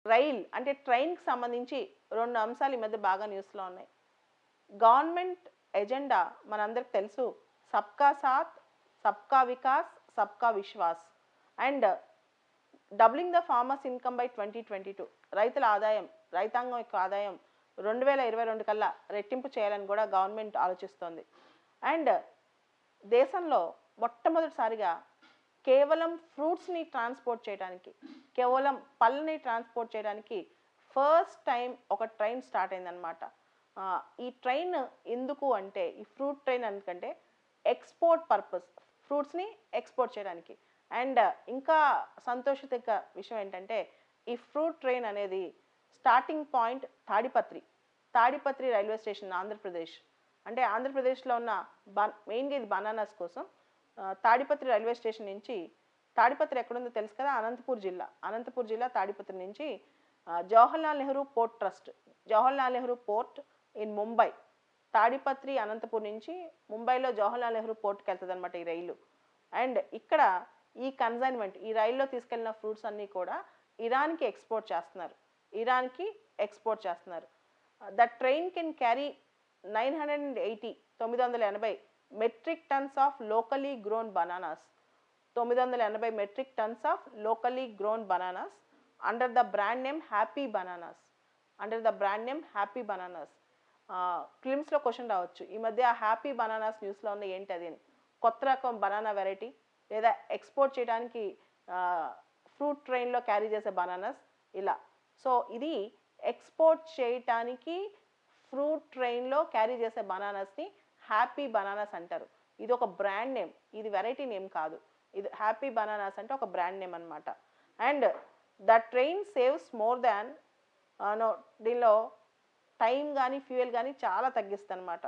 Rail అంటే ట్రైన్కి సంబంధించి 2 అంశాలు ఈ మధ్య బాగా న్యూస్లో ఉన్నాయి. గవర్నమెంట్ ఎజెండా మనందరికి తెలుసు, సబ్కా సాత్, సబ్కా వికాస్, సబ్కా Vishwas and doubling the farmers income by 2022. రైతుల ఆదాయం, రైతాంగం యొక్క ఆదాయం 2022 కల్లా రెట్టింపు చేయాలని కూడా గవర్నమెంట్ ఆలోచిస్తోంది. అండ్ దేశంలో మొట్టమొదటిసారిగా కేవలం ఫ్రూట్స్ని ట్రాన్స్పోర్ట్ చేయడానికి, కేవలం పళ్ళని ట్రాన్స్పోర్ట్ చేయడానికి ఫస్ట్ టైం ఒక ట్రైన్ స్టార్ట్ అయిందనమాట. ఈ ట్రైన్ ఎందుకు అంటే, ఈ ఫ్రూట్ ట్రైన్ ఎందుకంటే ఎక్స్పోర్ట్ పర్పస్, ఫ్రూట్స్ని ఎక్స్పోర్ట్ చేయడానికి. అండ్ ఇంకా సంతోషిత విషయం ఏంటంటే, ఈ ఫ్రూట్ ట్రైన్ అనేది starting point Tadipatri railway station, Andhra Pradesh. అంటే ఆంధ్రప్రదేశ్లో ఉన్న మెయిన్గా ఇది బనానాస్ కోసం. తాడిపత్రి రైల్వే స్టేషన్ నుంచి, తాడిపత్రి ఎక్కడుందో తెలుసు కదా, అనంతపూర్ జిల్లా తాడిపత్రి నుంచి Jawaharlal Nehru port trust, Jawaharlal Nehru port in Mumbai, Tadipatri Anantapur నుంచి ముంబైలో జవహర్లాల్ నెహ్రూ పోర్ట్కి వెళ్తుంది అనమాట ఈ రైలు. అండ్ ఇక్కడ ఈ కన్సైన్మెంట్, ఈ రైల్లో తీసుకెళ్లిన ఫ్రూట్స్ అన్నీ కూడా ఇరాన్కి ఎక్స్పోర్ట్ చేస్తున్నారు. The train can carry 980 metric tons of locally grown bananas, 980 metric tons of locally grown bananas under the brand name happy bananas. క్లిమ్స్లో క్వశ్చన్ రావచ్చు, ఈ మధ్య హ్యాపీ బనానాస్ న్యూస్లో ఉంది ఏంటి అది అని. కొత్త రకం బనానా వెరైటీ, లేదా ఎక్స్పోర్ట్ చేయడానికి ఫ్రూట్ ట్రైన్లో క్యారీ చేసే బనానాస్ ఇలా. సో ఇది ఎక్స్పోర్ట్ చేయటానికి ఫ్రూట్ ట్రైన్లో క్యారీ చేసే బనానాస్ని హ్యాపీ బనానాస్ అంటారు. ఇది ఒక బ్రాండ్ నేమ్, ఇది వెరైటీ నేమ్ కాదు. ఇది హ్యాపీ బనానాస్ అంటే ఒక బ్రాండ్ నేమ్ అనమాట. And the train saves more than, దీనిలో టైం కానీ ఫ్యూయల్ కానీ చాలా తగ్గిస్తుంది అనమాట.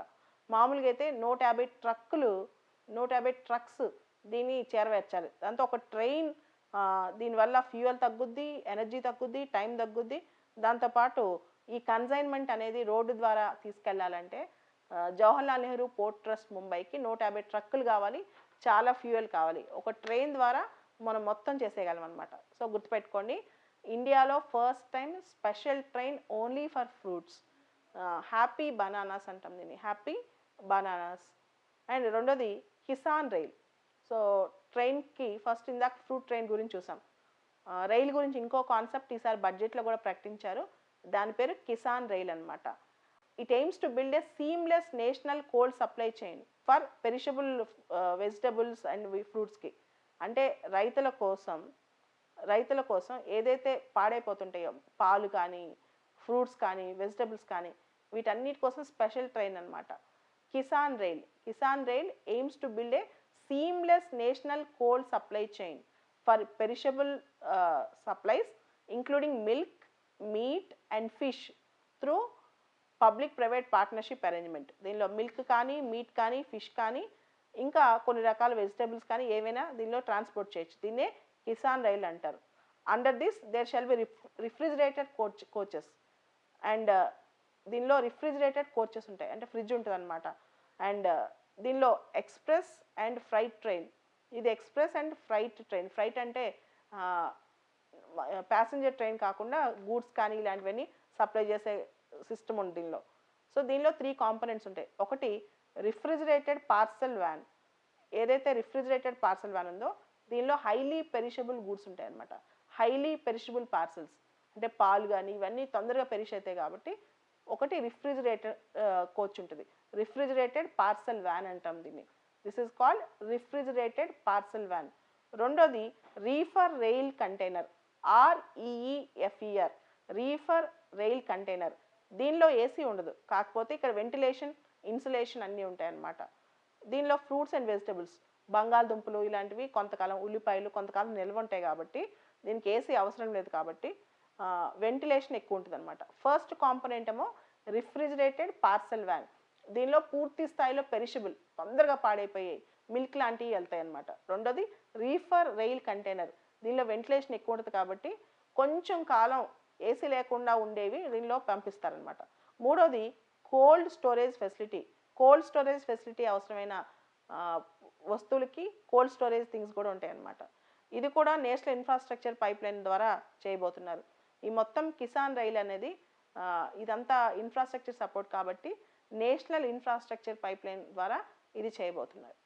మామూలుగా అయితే 150 ట్రక్స్ దీన్ని చేరవేర్చాలి. దాంతో ఒక ట్రైన్, దీనివల్ల ఫ్యూయల్ తగ్గుద్ది, ఎనర్జీ తగ్గుద్ది, టైం తగ్గుద్ది. దాంతోపాటు ఈ కన్సైన్మెంట్ అనేది రోడ్డు ద్వారా తీసుకెళ్లాలంటే జవహర్లాల్ నెహ్రూ పోర్ట్ ట్రస్ట్ ముంబైకి 150 ట్రక్కులు కావాలి, చాలా ఫ్యూయల్ కావాలి. ఒక ట్రైన్ ద్వారా మనం మొత్తం చేసేయగలం అనమాట. సో గుర్తుపెట్టుకోండి, ఇండియాలో first time special train only for fruits, happy bananas అంటాం దీన్ని, హ్యాపీ బనానాస్. అండ్ రెండోది కిసాన్ రైల్. సో ట్రైన్కి ఫస్ట్ ఇందాక ఫ్రూట్ ట్రైన్ గురించి చూసాం. రైలు గురించి ఇంకో కాన్సెప్ట్ ఈసారి బడ్జెట్లో కూడా ప్రకటించారు, దాని పేరు కిసాన్ రైల్ అనమాట. It aims to build a seamless national cold supply chain for perishable vegetables and ఫ్రూట్స్కి. అంటే రైతుల కోసం ఏదైతే పాడైపోతుంటాయో, పాలు కానీ, ఫ్రూట్స్ కానీ, వెజిటబుల్స్ కానీ, వీటన్నిటి కోసం స్పెషల్ ట్రైన్ అనమాట Kisan rail AIIMS to build A seamless national cold supply chain for perishable supplies including milk, meat and fish through public private partnership arrangement. దీనిలో మిల్క్ కానీ, మీట్ కానీ, ఫిష్ కానీ, ఇంకా కొన్ని రకాల వెజిటబుల్స్ కానీ ఏవైనా దీనిలో ట్రాన్స్పోర్ట్ చేయొచ్చు. దీన్నే కిసాన్ రైల్ అంటారు. Under this there shall be refrigerated coaches. And దీనిలో రిఫ్రిజిరేటెడ్ కోచెస్ ఉంటాయి, అంటే ఫ్రిడ్జ్ ఉంటుంది అనమాట. అండ్ దీనిలో ఎక్స్ప్రెస్ అండ్ ఫ్రైట్ ట్రైన్, ఇది express and freight train. Freight అంటే ప్యాసింజర్ ట్రైన్ కాకుండా గూడ్స్ కానీ ఇలాంటివన్నీ సప్లై చేసే సిస్టమ్ ఉంది దీనిలో. సో దీనిలో 3 కాంపోనెంట్స్ ఉంటాయి. ఒకటి రిఫ్రిజిరేటెడ్ పార్సల్ వ్యాన్. ఏదైతే రిఫ్రిజిరేటెడ్ పార్సల్ వ్యాన్ ఉందో దీనిలో హైలీ పెరిషబుల్ గూడ్స్ ఉంటాయి అనమాట. హైలీ పెరిషబుల్ పార్సల్స్ అంటే పాలు కానీ ఇవన్నీ తొందరగా పెరిష్ అవుతాయి కాబట్టి ఒకటి రిఫ్రిజిరేటెడ్ కోచ్ ఉంటుంది, రిఫ్రిజిరేటెడ్ పార్సల్ వ్యాన్ అంటాం దీన్ని. This is called refrigerated parcel van. రెండోది reefer rail container, REEFER, reefer rail container. దీనిలో ఏసీ ఉండదు, కాకపోతే ఇక్కడ వెంటిలేషన్, ఇన్సులేషన్ అన్నీ ఉంటాయన్నమాట. దీనిలో ఫ్రూట్స్ అండ్ వెజిటబుల్స్, బంగాళదుంపలు ఇలాంటివి కొంతకాలం, ఉల్లిపాయలు కొంతకాలం నిల్వ ఉంటాయి కాబట్టి దీనికి ఏసీ అవసరం లేదు కాబట్టి వెంటిలేషన్ ఎక్కువ ఉంటుంది అనమాట. ఫస్ట్ కాంపోనెంట్ ఏమో రిఫ్రిజిరేటెడ్ పార్సల్ వ్యాన్. దీనిలో పూర్తి స్థాయిలో పెరిషబుల్, తొందరగా పాడైపోయాయి, మిల్క్ లాంటివి వెళ్తాయి అనమాట. రెండోది రీఫర్ రైల్ కంటైనర్. దీనిలో వెంటిలేషన్ ఎక్కువ ఉంటుంది కాబట్టి కొంచెం కాలం ఏసీ లేకుండా ఉండేవి దీనిలో పంపిస్తారనమాట. మూడోది cold storage facility. Cold storage facility అవసరమైన వస్తువులకి కోల్డ్ స్టోరేజ్ థింగ్స్ కూడా ఉంటాయి అన్నమాట. ఇది కూడా నేషనల్ ఇన్ఫ్రాస్ట్రక్చర్ పైప్ లైన్ ద్వారా చేయబోతున్నారు. ఈ మొత్తం కిసాన్ రైల్ అనేది ఇదంతా ఇన్ఫ్రాస్ట్రక్చర్ సపోర్ట్ కాబట్టి నేషనల్ ఇన్ఫ్రాస్ట్రక్చర్ పైప్లైన్ ద్వారా ఇది చేయబోతున్నారు.